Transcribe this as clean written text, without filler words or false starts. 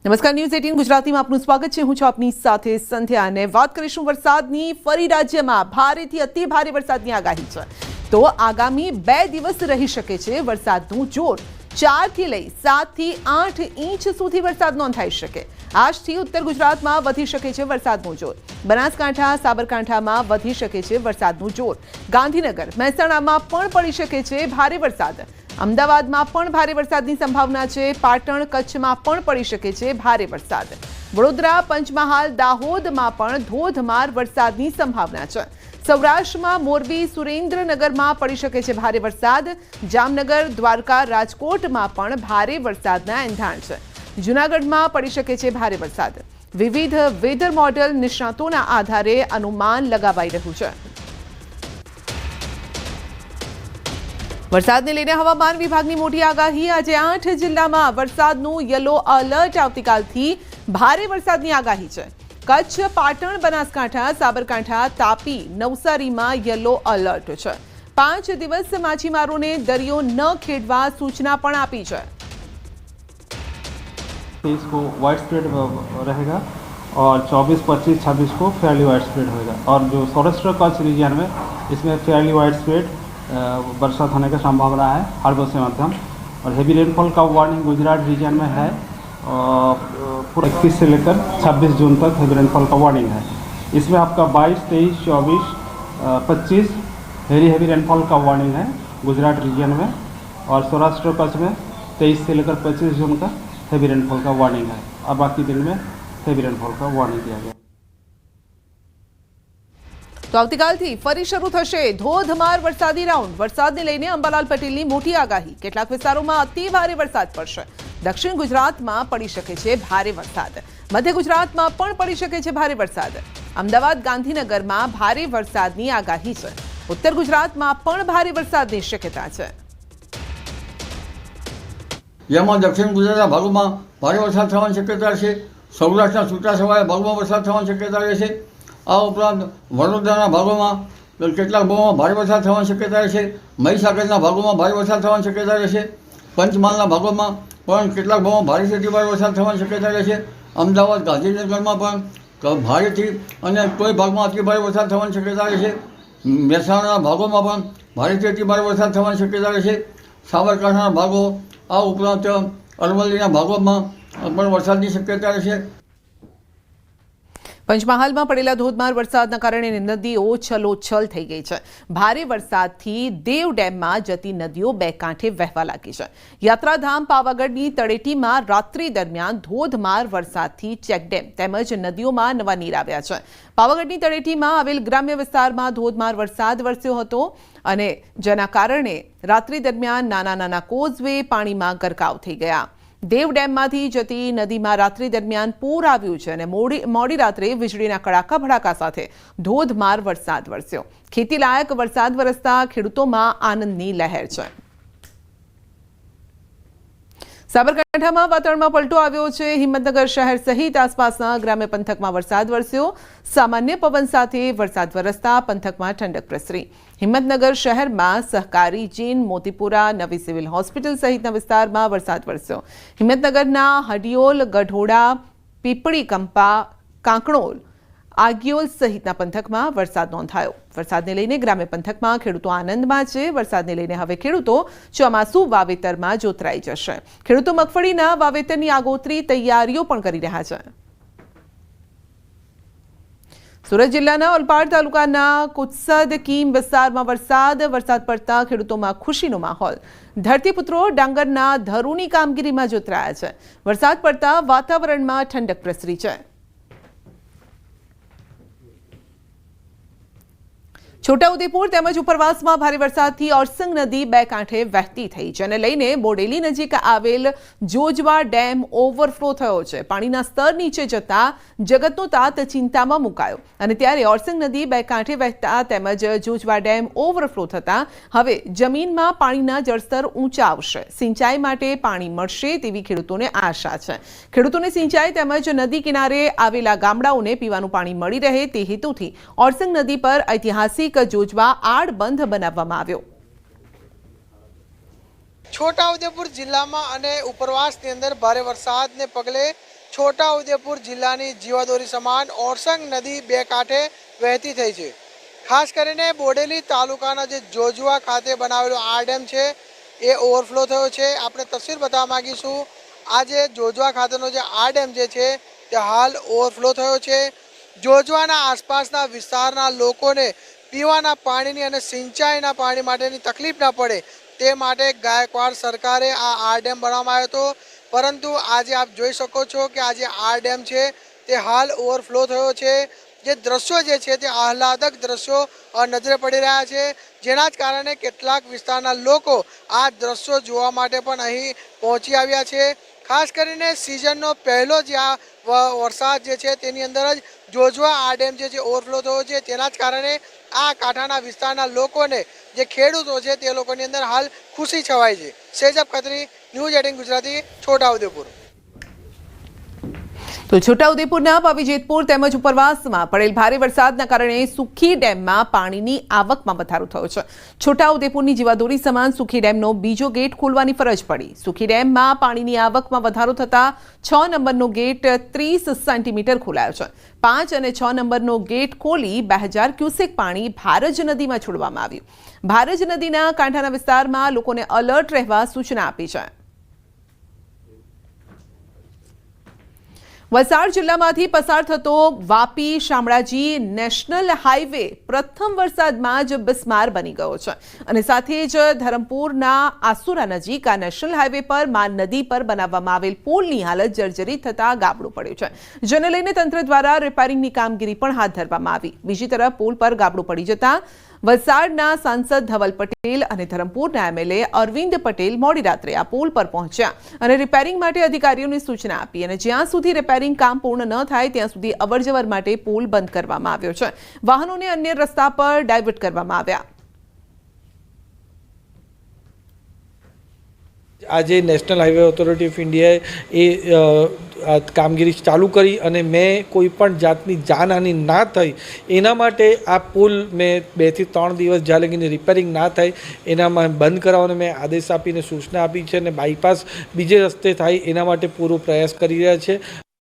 નમસ્કાર, ન્યૂઝ 18 ગુજરાતીમાં આપનું સ્વાગત છે। હું છું આપની સાથે સંધ્યા અને વાત કરીશું વરસાદની। ફરી રાજ્યમાં ભારેથી અતિ ભારે વરસાદની આગાહી છે। તો આગામી 2 દિવસ રહી શકે છે વરસાદનું જોર। 4 થી લઈ 7 થી 8 ઇંચ સુધી વરસાદ નોંધાઈ શકે। આજથી ઉત્તર ગુજરાતમાં વધી શકે છે વરસાદનું જોર। બનાસકાંઠા, સાબરકાંઠામાં વધી શકે છે વરસાદનું જોર। ગાંધીનગર, મહેસાણામાં પણ પડી શકે છે ભારે વરસાદ। અમદાવાદમાં પણ ભારે વરસાદની સંભાવના છે। પાટણ, કચ્છમાં પણ પડી શકે છે ભારે વરસાદ। વડોદરા, પંચમહાલ, દાહોદમાં પણ ધોધમાર વરસાદની સંભાવના છે। સૌરાષ્ટ્રમાં મોરબી, સુરેન્દ્રનગરમાં પડી શકે છે ભારે વરસાદ। જામનગર, દ્વારકા, રાજકોટમાં પણ ભારે વરસાદના એંધાણ છે। જૂનાગઢમાં પડી શકે છે ભારે વરસાદ। વિવિધ વેધર મોડેલ નિષ્ણાતોના આધારે અનુમાન લગાવાઈ રહ્યું છે। વરસાદને લઈને હવામાન વિભાગની મોટી આગાહી। આજે 8 જિલ્લામાં વરસાદનું યલો એલર્ટ। આવતીકાલથી ભારે વરસાદની આગાહી છે। કચ્છ, પાટણ, બનાસકાંઠા, સાબરકાંઠા, તાપી, નવસારીમાં યલો એલર્ટ છે। 5 દિવસ માછીમારોને દરિયો ન ખેડવા સૂચના પણ આપી છે। 23 को वाइड स्प्रेड रहेगा और 24, 25, 26 को फेयरली वाइड स्प्रेड होगा। और जो सौराष्ट्र कच्छ रीजन में इसमें फेयरली वाइड स्प्रेड बरसात होने की संभावना है हल्के से मध्यम। और हेवी रेनफॉल का वार्निंग गुजरात रीजन में है। पूरा 21 से लेकर 26 जून तक हेवी रेनफॉल का वार्निंग है। इसमें आपका 22, 23, 24, 25 हेवी रेनफॉल का वार्निंग है गुजरात रीजन में। और सौराष्ट्र कच्छ में 23 से लेकर 25 जून का हेवी रेनफॉल का वार्निंग है। और बाकी दिन में हेवी रेनफॉल का वार्निंग दिया गया। तो આવતીકાલથી ફરી શરૂ થશે ધોધમાર વરસાદી રાઉન્ડ। વરસાદને લઈને અંબાલાલ પટેલની મોટી આગાહી। કેટલાક વિસ્તારોમાં અતિ ભારે વરસાદ પડશે। દક્ષિણ ગુજરાતમાં પડી શકે છે ભારે વરસાદ। મધ્ય ગુજરાતમાં પણ પડી શકે છે ભારે વરસાદ। અમદાવાદ, ગાંધીનગરમાં ભારે વરસાદની આગાહી છે। ઉત્તર ગુજરાતમાં પણ ભારે વરસાદની શક્યતા છે। જેમાં દક્ષિણ ગુજરાતના ભાગોમાં ભારે વરસાદ થવાની શક્યતા છે। સૌરાષ્ટ્રના છૂટાછવાયા ભાગોમાં વરસાદ થવાની શક્યતા રહેશે। આ ઉપરાંત વડોદરાના ભાગોમાં કેટલાક ભાગોમાં ભારે વરસાદ થવાની શક્યતા રહેશે। મહીસાગરના ભાગોમાં ભારે વરસાદ થવાની શક્યતા રહેશે। પંચમહાલના ભાગોમાં પણ કેટલાક ભાગોમાં ભારેથી અતિ ભારે વરસાદ થવાની શક્યતા રહેશે। અમદાવાદ, ગાંધીનગરમાં પણ ભારેથી અને કોઈ ભાગમાં અતિ ભારે વરસાદ થવાની શક્યતા રહેશે। મહેસાણાના ભાગોમાં પણ ભારેથી અતિ ભારે વરસાદ થવાની શક્યતા રહેશે। સાબરકાંઠાના ભાગો આ ઉપરાંત અરવલ્લીના ભાગોમાં પણ વરસાદની શક્યતા રહેશે। પંચમહાલમાં પડેલા ધોધમાર વરસાદના કારણે નદીઓ છલોછલ થઈ ગઈ છે। ભારે વરસાદથી દેવ ડેમમાં જતી નદીઓ બે કાંઠે વહેવા લાગી છે। યાત્રાધામ પાવાગઢની તળેટીમાં રાત્રિ દરમિયાન ધોધમાર વરસાદથી ચેકડેમ તેમજ નદીઓમાં નવા નીર આવ્યા છે। પાવાગઢની તળેટીમાં આવેલ ગ્રામ્ય વિસ્તારમાં ધોધમાર વરસાદ વરસ્યો હતો અને જેના કારણે રાત્રિ દરમિયાન નાના નાના કોઝવે પાણીમાં ગરકાવ થઈ ગયા। દેવ ડેમમાંથી જતી નદીમાં રાત્રિ દરમિયાન પૂર આવ્યું છે અને મોડી રાત્રે વીજળીના કડાકા ભડાકા સાથે ધોધમાર વરસાદ વરસ્યો। ખેતીલાયક વરસાદ વરસતા ખેડૂતોમાં આનંદની લહેર છે। સાબરકાંઠામાં વાતાવરણમાં પલટો આવ્યો છે। હિંમતનગર શહેર સહિત આસપાસના ગ્રામ્ય પંથકમાં વરસાદ વરસ્યો। સામાન્ય પવન સાથે વરસાદ વરસતા પંથકમાં ઠંડક પ્રસરી। હિંમતનગર શહેરમાં સહકારી જીન, મોતીપુરા, નવી સિવિલ હોસ્પિટલ સહિતના વિસ્તારમાં વરસાદ વરસ્યો। હિંમતનગરના હડિયોલ, ગઢોડા, પીપળી કંપા, કાંકણોલ, આગિયોલ સહિતના પંથકમાં વરસાદ નોંધાયો। વરસાદને લઈને ગ્રામ્ય પંથકમાં ખેડૂતો આનંદમાં છે। વરસાદને લઈને હવે ખેડૂતો ચોમાસુ વાવેતરમાં જોતરાઈ જશે। ખેડૂતો મગફળીના વાવેતરની આગોતરી તૈયારીઓ પણ કરી રહ્યા છે। સુરત જિલ્લાના ઓલપાડ તાલુકાના કુત્સદ કીમ વિસ્તારમાં વરસાદ પડતા ખેડૂતોમાં ખુશીનો માહોલ। ધરતીપુત્રો ડાંગરના ધરુની કામગીરીમાં જોતરાયા છે। વરસાદ પડતા વાતાવરણમાં ઠંડક પ્રસરી છે। છોટાઉદેપુર તેમજ ઉપરવાસમાં ભારે વરસાદથી ઓરસંગ નદી બે કાંઠે વહેતી થઈ, જેને લઈને બોડેલી નજીક આવેલ જોજવા ડેમ ઓવરફ્લો થયો છે। પાણીના સ્તર નીચે જતા જગતનો તાત ચિંતામાં મુકાયો અને ત્યારે ઓરસંગ નદી બે કાંઠે વહેતા તેમજ જોજવા ડેમ ઓવરફ્લો થતા હવે જમીનમાં પાણીના જળસ્તર ઊંચા આવશે। સિંચાઈ માટે પાણી મળશે તેવી ખેડૂતોને આશા છે। ખેડૂતોને સિંચાઈ તેમજ નદી કિનારે આવેલા ગામડાઓને પીવાનું પાણી મળી રહે તે હેતુથી ઓરસંગ નદી પર ઐતિહાસિક જોજવા આડબંધ બનાવવામાં આવ્યો। છોટાઉદેપુર જિલ્લામાં અને ઉપરવાસની અંદર ભારે વરસાદને પગલે છોટાઉદેપુર જિલ્લાની જીવાદોરી સમાન ઓરસંગ નદી બે કાંઠે વહેતી થઈ છે। ખાસ કરીને બોડેલી તાલુકાના જે જોજવા ખાતે બનાવેલો આ ડેમ છે એ ઓવરફ્લો થયો છે। આપણે તસવીર બતાવવા માગીશું। આ જે જોજવા ખાતેનો જે આ ડેમ જે છે તે હાલ ઓવરફ્લો થયો છે। જોજવાના આસપાસના વિસ્તારના લોકોને પીવાના પાણીની અને સિંચાઈના પાણી માટેની તકલીફ ના પડે તે માટે ગાયકવાડ સરકારે આ ડેમ બનાવવામાં આવ્યો હતો। પરંતુ આજે આપ જોઈ શકો છો કે આજે આ ડેમ છે તે હાલ ઓવરફ્લો થયો છે। જે દ્રશ્યો જે છે તે આહલાદક દ્રશ્યો નજરે પડી રહ્યા છે, જેના જ કારણે કેટલાક વિસ્તારના લોકો આ દ્રશ્યો જોવા માટે પણ અહીં પહોંચી આવ્યા છે। ખાસ કરીને સિઝનનો પહેલો જે આ વરસાદ જે છે તેની અંદર જ જોજવા આ ડેમ જે છે ઓવરફ્લો થયો છે। તેના જ કારણે આ કાંઠાના વિસ્તારના લોકોને જે ખેડૂતો છે તે લોકોની અંદર હાલ ખુશી છવાઈ છે। સેજબ ખત્રી, ન્યૂઝ 18 ગુજરાતી, છોટાઉદેપુર। તો છોટાઉદેપુરના પાવીજેતપુર તેમજ ઉપરવાસમાં પડેલ ભારે વરસાદના કારણે સુખી ડેમમાં પાણીની આવકમાં વધારો થયો છે। છોટાઉદેપુરની જીવાદોરી સમાન સુખી ડેમનો બીજો ગેટ ખોલવાની ફરજ પડી। સુખી ડેમમાં પાણીની આવકમાં વધારો થતાં 6 નંબરનો ગેટ 30 સેન્ટીમીટર ખોલાયો છે। 5 અને 6 નંબરનો ગેટ ખોલી 2000 ક્યુસેક પાણી ભારજ નદીમાં છોડવામાં આવ્યું। ભારજ નદીના કાંઠાના વિસ્તારમાં લોકોને એલર્ટ રહેવા સૂચના આપી છે। વલસાડ જિલ્લામાંથી પસાર થતો વાપી શામળાજી નેશનલ હાઈવે પ્રથમ વરસાદમાં જ બિસ્માર બની ગયો છે અને સાથે જ ધરમપુરના આસુરા નજીક આ નેશનલ હાઈવે પર માન નદી પર બનાવવામાં આવેલ પુલની હાલત જર્જરિત થતા ગાબડું પડ્યું છે, જેને લઈને તંત્ર દ્વારા રિપેરિંગની કામગીરી પણ હાથ ધરવામાં આવી। બીજી તરફ પુલ પર ગાબડું પડી જતા વલસાડના સાંસદ ધવલ પટેલ અને ધરમપુરના એમએલએ અરવિંદ પટેલ મોડી રાત્રે આ પુલ પર પહોંચ્યા અને રિપેરિંગ માટે અધિકારીઓને સૂચના આપી અને જ્યાં સુધી રિપેરિંગ કામ પૂર્ણ ન થાય ત્યાં સુધી અવરજવર માટે પુલ બંધ કરવામાં આવ્યો છે। વાહનોને અન્ય રસ્તા પર ડાયવર્ટ કરવામાં આવ્યા। આજે નેશનલ હાઈવે ઓથોરિટી ઓફ ઇન્ડિયાએ કામગીરી ચાલુ કરી અને મેં કોઈ પણ જાતની જાનહાનિ ના થઈ એના માટે આ પુલ મેં 2 થી 3 દિવસ જ્યાં લગીને રિપેરિંગ ના થાય એનામાં બંધ કરાવવાનો મેં આદેશ આપીને સૂચના આપી છે અને બાયપાસ બીજે રસ્તે થાય એના માટે પૂરો પ્રયાસ કરી રહ્યા છે।